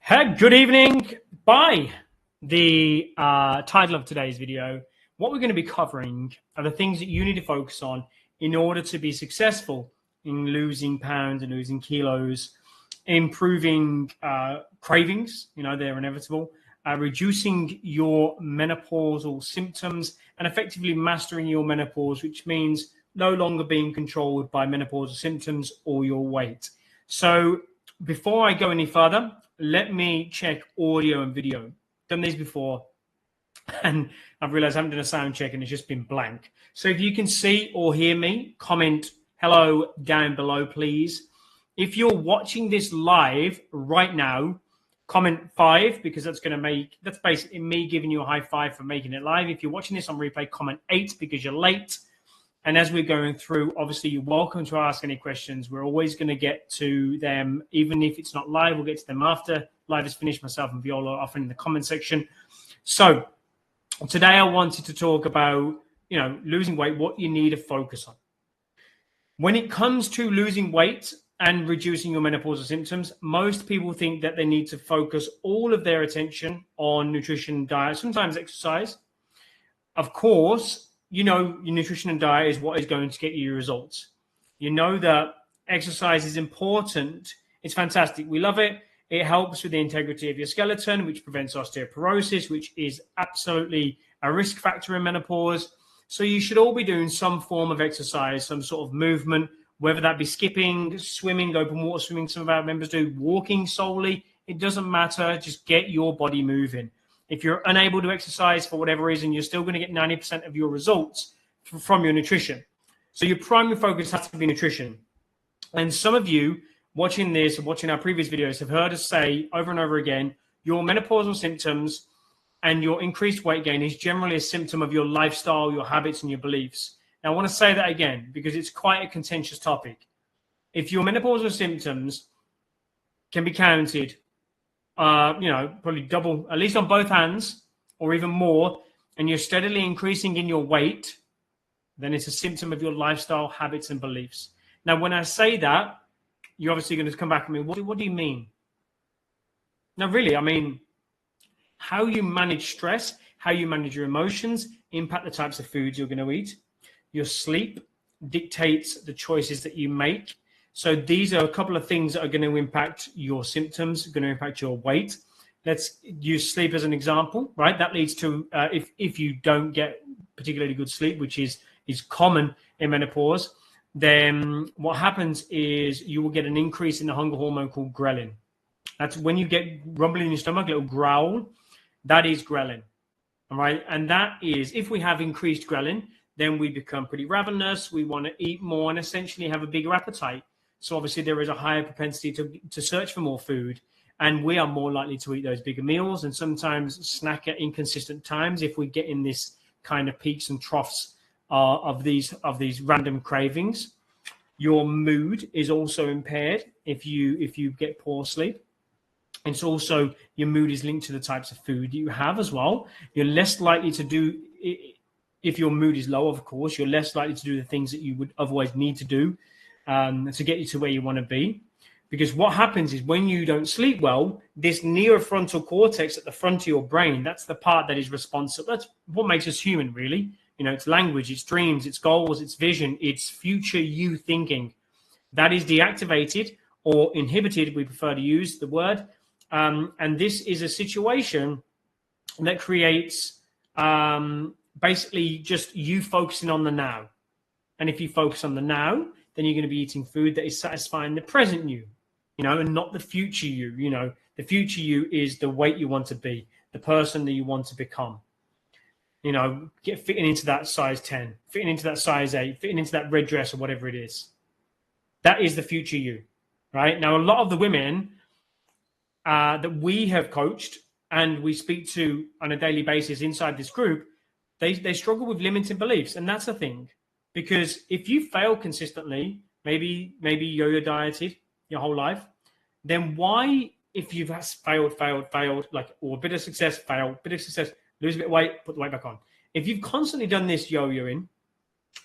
Good evening. By the title of today's video, what we're going to be covering are the things that you need to focus on in order to be successful in losing pounds and losing kilos, improving cravings, they're inevitable, reducing your menopausal symptoms, and effectively mastering your menopause, which means no longer being controlled by menopausal symptoms or your weight. So before I go any further, let me check audio and video. Done these before, and I've realized I haven't done a sound check and it's just been blank. So if you can see or hear me, comment hello down below, please. If you're watching this live right now, comment 5, because that's basically me giving you a high five for making it live. If you're watching this on replay, comment 8 because you're late. And as we're going through, obviously, you're welcome to ask any questions. We're always going to get to them, even if it's not live. We'll get to them after live is finished. Myself and Viola are often in the comment section. So today I wanted to talk about, losing weight, what you need to focus on. When it comes to losing weight and reducing your menopausal symptoms, most people think that they need to focus all of their attention on nutrition, diet, sometimes exercise. Of course, your nutrition and diet is what is going to get you your results. You know that exercise is important. It's fantastic. We love it. It helps with the integrity of your skeleton, which prevents osteoporosis, which is absolutely a risk factor in menopause. So you should all be doing some form of exercise, some sort of movement, whether that be skipping, swimming, open water swimming. Some of our members do walking solely. It doesn't matter. Just get your body moving. If you're unable to exercise for whatever reason, you're still going to get 90% of your results from your nutrition. So your primary focus has to be nutrition. And some of you watching this or watching our previous videos have heard us say over and over again, your menopausal symptoms and your increased weight gain is generally a symptom of your lifestyle, your habits, and your beliefs. Now, I want to say that again because it's quite a contentious topic. If your menopausal symptoms can be counted, probably double, at least on both hands or even more, and you're steadily increasing in your weight, then it's a symptom of your lifestyle, habits, and beliefs. Now, when I say that, you're obviously going to come back and me, what do you mean? No, really, I mean, how you manage stress, how you manage your emotions, impact the types of foods you're going to eat. Your sleep dictates the choices that you make. So these are a couple of things that are going to impact your symptoms, going to impact your weight. Let's use sleep as an example, right? That leads to, if you don't get particularly good sleep, which is common in menopause, then what happens is you will get an increase in the hunger hormone called ghrelin. That's when you get rumbling in your stomach, a little growl, that is ghrelin, all right? And that is, if we have increased ghrelin, then we become pretty ravenous. We want to eat more and essentially have a bigger appetite. So obviously there is a higher propensity to search for more food, and we are more likely to eat those bigger meals and sometimes snack at inconsistent times if we get in this kind of peaks and troughs of these random cravings. Your mood is also impaired if you get poor sleep. And it's also, your mood is linked to the types of food you have as well. You're less likely to do, if your mood is low, of course, you're less likely to do the things that you would otherwise need to do to get you to where you want to be. Because what happens is when you don't sleep well, this neurofrontal cortex at the front of your brain, that's the part that is responsible. That's what makes us human, really. It's language, it's dreams, it's goals, it's vision, it's future you thinking. That is deactivated or inhibited, we prefer to use the word. And this is a situation that creates basically just you focusing on the now. And if you focus on the now, then you're going to be eating food that is satisfying the present you, and not the future you. The future you is the weight you want to be, the person that you want to become. Fitting into that size 10, fitting into that size 8, fitting into that red dress or whatever it is. That is the future you, right? Now, a lot of the women that we have coached and we speak to on a daily basis inside this group, they struggle with limiting beliefs. And that's the thing. Because if you fail consistently, maybe yo-yo dieted your whole life, then why, if you've failed, like, or a bit of success, lose a bit of weight, put the weight back on. If you've constantly done this yo-yoing,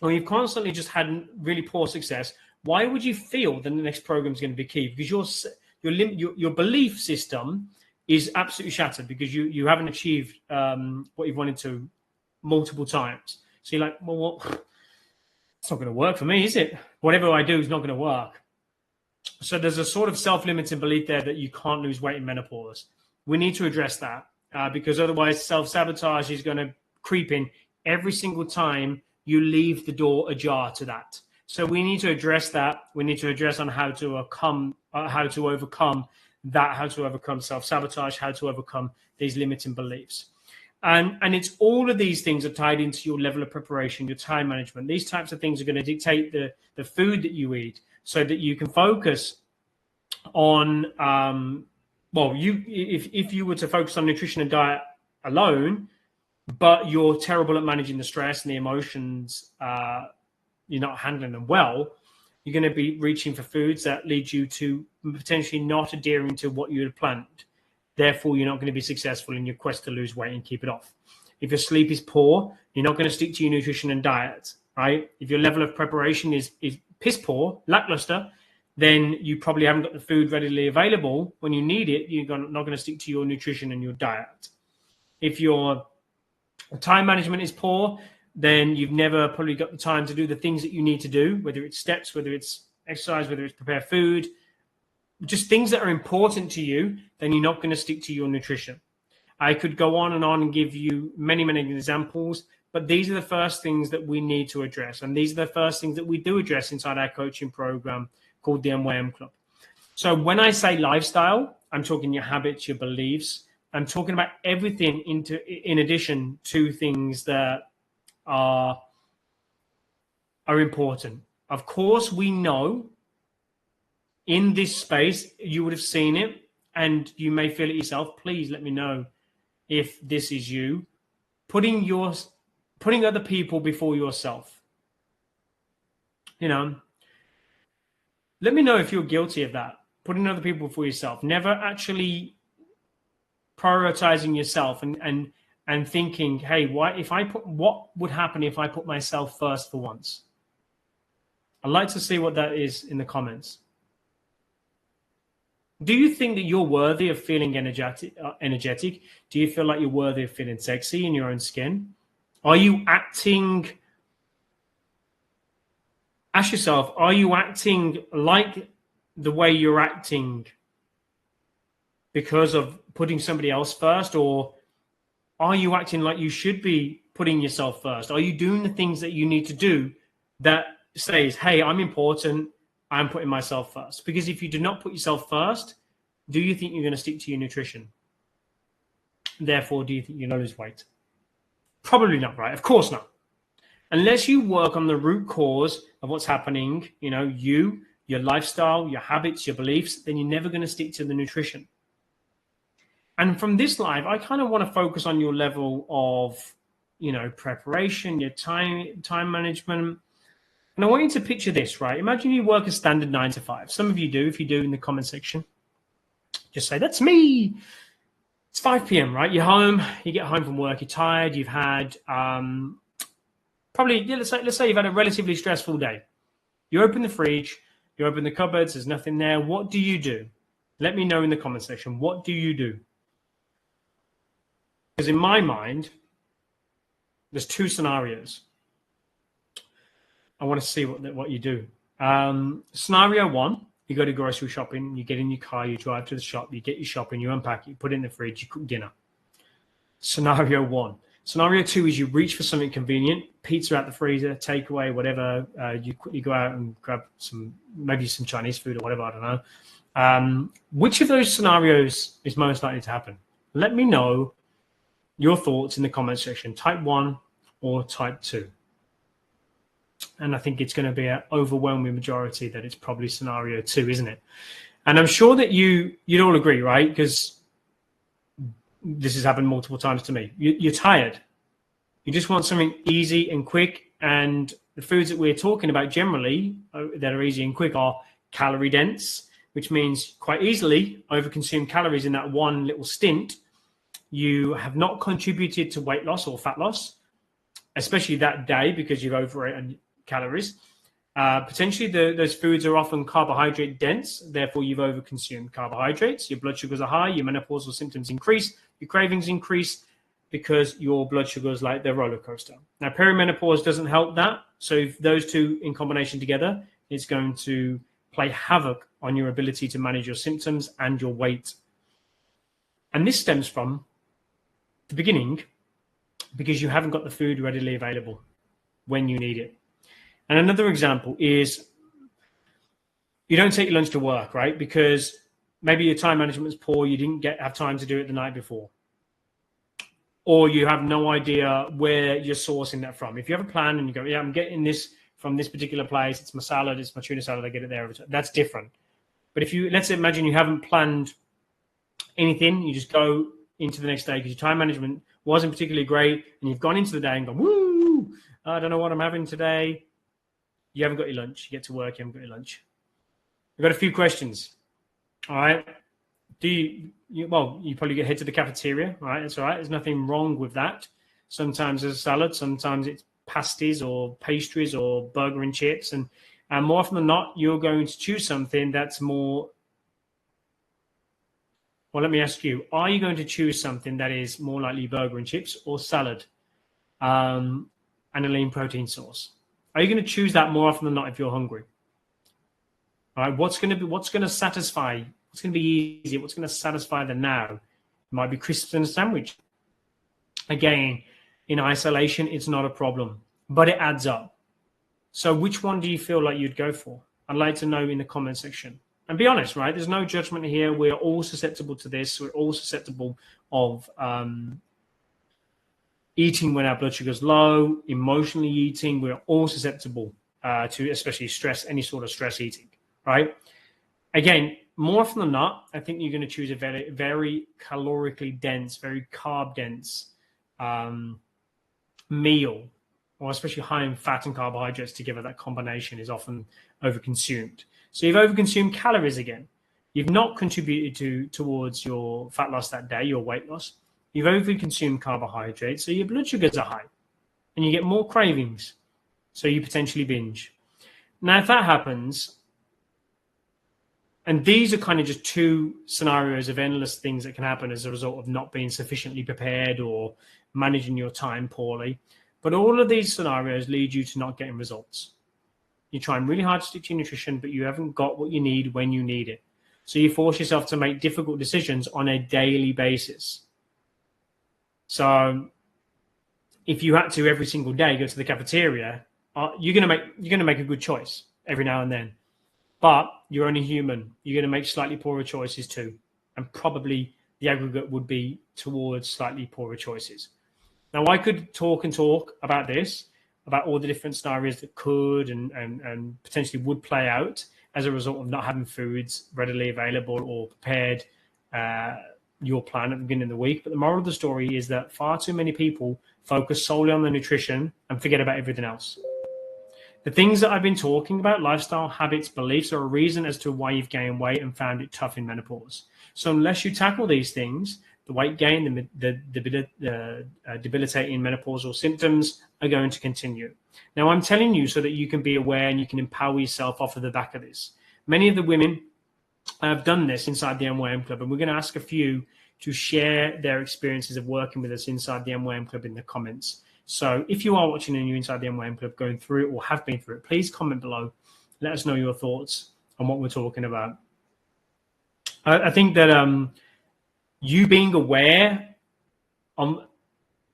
or you've constantly just had really poor success, why would you feel that the next program is going to be key? Because your belief system is absolutely shattered because you haven't achieved what you've wanted to multiple times. So you're like, well, what? It's not going to work for me, is it? Whatever I do is not going to work. So there's a sort of self-limiting belief there that you can't lose weight in menopause. We need to address that because otherwise self-sabotage is going to creep in every single time you leave the door ajar to that. So we need to address that. We need to address on how to overcome that, how to overcome self-sabotage, how to overcome these limiting beliefs. And it's all of these things are tied into your level of preparation, your time management. These types of things are going to dictate the food that you eat so that you can focus on, if you were to focus on nutrition and diet alone, but you're terrible at managing the stress and the emotions, you're not handling them well, you're going to be reaching for foods that lead you to potentially not adhering to what you had planned. Therefore, you're not going to be successful in your quest to lose weight and keep it off. If your sleep is poor, you're not going to stick to your nutrition and diet, right? If your level of preparation is piss poor, lackluster, then you probably haven't got the food readily available when you need it. You're not going to stick to your nutrition and your diet. If your time management is poor, then you've never probably got the time to do the things that you need to do, whether it's steps, whether it's exercise, whether it's prepare food, just things that are important to you, then you're not going to stick to your nutrition. I could go on and give you many, many examples, but these are the first things that we need to address. And these are the first things that we do address inside our coaching program called the MYM Club. So when I say lifestyle, I'm talking your habits, your beliefs. I'm talking about everything in addition to things that are important. Of course, we know in this space, you would have seen it and you may feel it yourself. Please let me know if this is you. Putting other people before yourself. Let me know if you're guilty of that. Putting other people before yourself. Never actually prioritizing yourself and thinking, hey, what would happen if I put myself first for once? I'd like to see what that is in the comments. Do you think that you're worthy of feeling energetic? Do you feel like you're worthy of feeling sexy in your own skin? Are you acting? Ask yourself, are you acting like the way you're acting because of putting somebody else first? Or are you acting like you should be putting yourself first? Are you doing the things that you need to do that says, hey, I'm important, I'm putting myself first? Because if you do not put yourself first, do you think you're going to stick to your nutrition? Therefore, do you think you're going to lose weight? Probably not, right? Of course not. Unless you work on the root cause of what's happening, your lifestyle, your habits, your beliefs, then you're never going to stick to the nutrition. And from this live, I kind of want to focus on your level of, preparation, your time management. And I want you to picture this, right? Imagine you work a standard 9 to 5. Some of you do. If you do, in the comment section, just say, that's me. It's 5 p.m., right? You're home. You get home from work. You're tired. You've had let's say you've had a relatively stressful day. You open the fridge. You open the cupboards. There's nothing there. What do you do? Let me know in the comment section. What do you do? Because in my mind, there's 2 scenarios. I want to see what you do. Scenario 1, you go to grocery shopping, you get in your car, you drive to the shop, you get your shopping, you unpack it, you put it in the fridge, you cook dinner. Scenario 1. Scenario 2 is you reach for something convenient, pizza out the freezer, takeaway, whatever. You quickly go out and grab maybe some Chinese food or whatever, I don't know. Which of those scenarios is most likely to happen? Let me know your thoughts in the comment section. Type 1 or type 2. And I think it's going to be an overwhelming majority that it's probably scenario 2, isn't it? And I'm sure that you'd all agree, right? Because this has happened multiple times to me. You're tired. You just want something easy and quick. And the foods that we're talking about generally that are easy and quick are calorie dense, which means quite easily overconsume calories in that one little stint. You have not contributed to weight loss or fat loss, especially that day because you've overeaten calories. Potentially, those foods are often carbohydrate dense. Therefore, you've overconsumed carbohydrates. Your blood sugars are high. Your menopausal symptoms increase. Your cravings increase because your blood sugar is like the roller coaster. Now, perimenopause doesn't help that. So, if those two in combination together, it's going to play havoc on your ability to manage your symptoms and your weight. And this stems from the beginning because you haven't got the food readily available when you need it. And another example is you don't take your lunch to work, right? Because maybe your time management is poor. You didn't have time to do it the night before. Or you have no idea where you're sourcing that from. If you have a plan and you go, yeah, I'm getting this from this particular place. It's my salad. It's my tuna salad. I get it there. That's different. But if you, let's imagine you haven't planned anything. You just go into the next day because your time management wasn't particularly great. And you've gone into the day and gone, woo, I don't know what I'm having today. You haven't got your lunch. You get to work, you haven't got your lunch. I've got a few questions. All right. You probably head to the cafeteria, right? That's all right. There's nothing wrong with that. Sometimes there's a salad. Sometimes it's pasties or pastries or burger and chips. And more often than not, you're going to choose something that's more. Well, let me ask you, are you going to choose something that is more likely burger and chips or salad and a lean protein source? Are you going to choose that more often than not if you're hungry? All right, what's going to satisfy? What's going to be easy? What's going to satisfy the now? It might be crisps and a sandwich. Again, in isolation, it's not a problem, but it adds up. So which one do you feel like you'd go for? I'd like to know in the comment section. And be honest, right? There's no judgment here. We're all susceptible to this. We're all susceptible of eating when our blood sugar is low, emotionally eating. We're all susceptible to especially stress, any sort of stress eating, right? Again, more often than not, I think you're going to choose a very, very calorically dense, very carb dense meal, or especially high in fat and carbohydrates together. That combination is often overconsumed. So you've overconsumed calories again. You've not contributed towards your fat loss that day, your weight loss. You've overconsumed carbohydrates, so your blood sugars are high. And you get more cravings, so you potentially binge. Now, if that happens, and these are kind of just two scenarios of endless things that can happen as a result of not being sufficiently prepared or managing your time poorly. But all of these scenarios lead you to not getting results. You're trying really hard to stick to your nutrition, but you haven't got what you need when you need it. So you force yourself to make difficult decisions on a daily basis. So if you had to every single day go to the cafeteria, you're gonna make a good choice every now and then. But you're only human. You're going to make slightly poorer choices too. And probably the aggregate would be towards slightly poorer choices. Now, I could talk about this, about all the different scenarios that could and potentially would play out as a result of not having foods readily available or prepared your plan at the beginning of the week. But the moral of the story is that far too many people focus solely on the nutrition and forget about everything else. The things that I've been talking about, lifestyle, habits, beliefs, are a reason as to why you've gained weight and found it tough in menopause. So unless you tackle these things, the weight gain, the debilitating menopausal symptoms are going to continue. Now, I'm telling you so that you can be aware and you can empower yourself off of the back of this. Many of the women have done this inside the MYM Club, and we're going to ask a few to share their experiences of working with us inside the MYM Club in the comments. So if you are watching and you're inside the MYM Club going through it or have been through it, please comment below. Let us know your thoughts on what we're talking about. I think that you being aware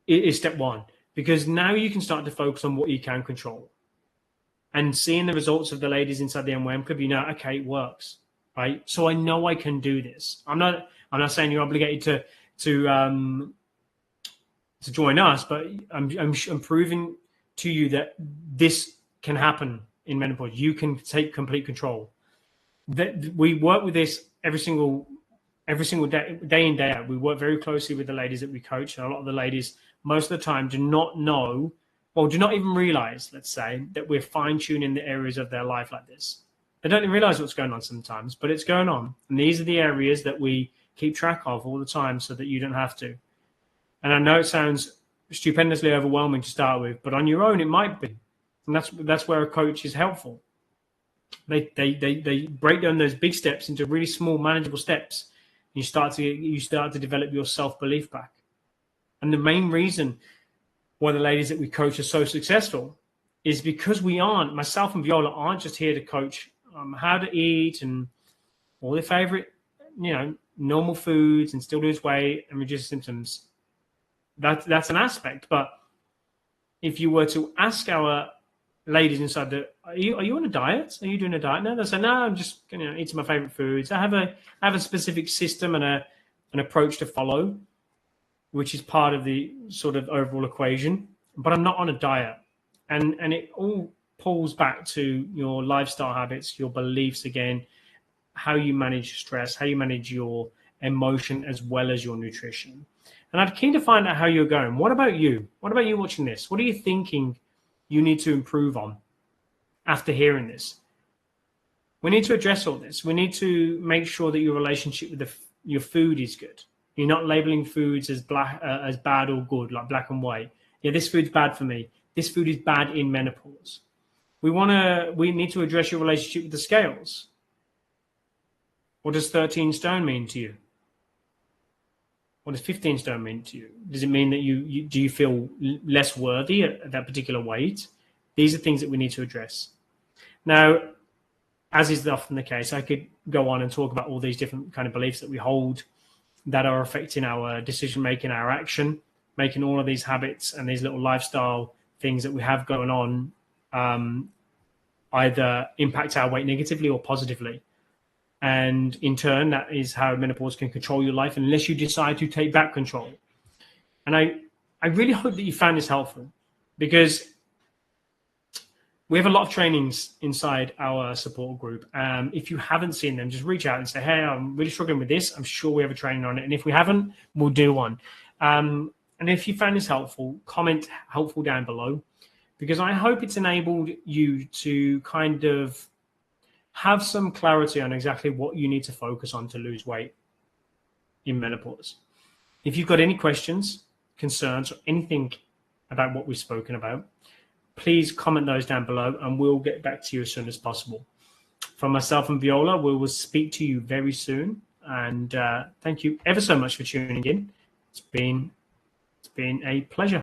is step one, because now you can start to focus on what you can control. And seeing the results of the ladies inside the MYM Club, you know, okay, it works, right? So I know I can do this. I'm not saying you're obligated to join us, but I'm proving to you that this can happen in menopause. You can take complete control. That we work with this every single day in, day out. We work very closely with the ladies that we coach, and a lot of the ladies most of the time do not know, or do not even realize, let's say, that we're fine-tuning the areas of their life like this. They don't even realize what's going on sometimes, but it's going on. And these are the areas that we keep track of all the time so that you don't have to. And I know it sounds stupendously overwhelming to start with, but on your own, it might be. And that's where a coach is helpful. They break down those big steps into really small, manageable steps. You start to develop your self-belief back. And the main reason why the ladies that we coach are so successful is because myself and Viola aren't just here to coach how to eat and all their favorite, normal foods and still lose weight and reduce symptoms. That's an aspect. But if you were to ask our ladies inside are you on a diet? Are you doing a diet now? They say, no, I'm just eating my favorite foods. I have a specific system and an approach to follow, which is part of the sort of overall equation, but I'm not on a diet. And it all pulls back to your lifestyle habits, your beliefs again, how you manage stress, how you manage your emotion as well as your nutrition. And I'm keen to find out how you're going. What about you? What about you watching this? What are you thinking you need to improve on after hearing this? We need to address all this. We need to make sure that your relationship with your food is good. You're not labeling foods as as bad or good, like black and white. Yeah, this food's bad for me. This food is bad in menopause. We need to address your relationship with the scales. What does 13 stone mean to you? What does 15 stone mean to you? Does it mean that do you feel less worthy at that particular weight? These are things that we need to address. Now, as is often the case, I could go on and talk about all these different kind of beliefs that we hold that are affecting our decision making, our action, making all of these habits and these little lifestyle things that we have going on either impact our weight negatively or positively. And in turn, that is how menopause can control your life unless you decide to take back control. And I really hope that you found this helpful, because we have a lot of trainings inside our support group. If you haven't seen them, just reach out and say, hey, I'm really struggling with this. I'm sure we have a training on it. And if we haven't, we'll do one. And if you found this helpful, comment helpful down below, because I hope it's enabled you to kind of have some clarity on exactly what you need to focus on to lose weight in menopause. If you've got any questions, concerns, or anything about what we've spoken about, please comment those down below and we'll get back to you as soon as possible. From myself and Viola, we will speak to you very soon. And thank you ever so much for tuning in. It's been a pleasure.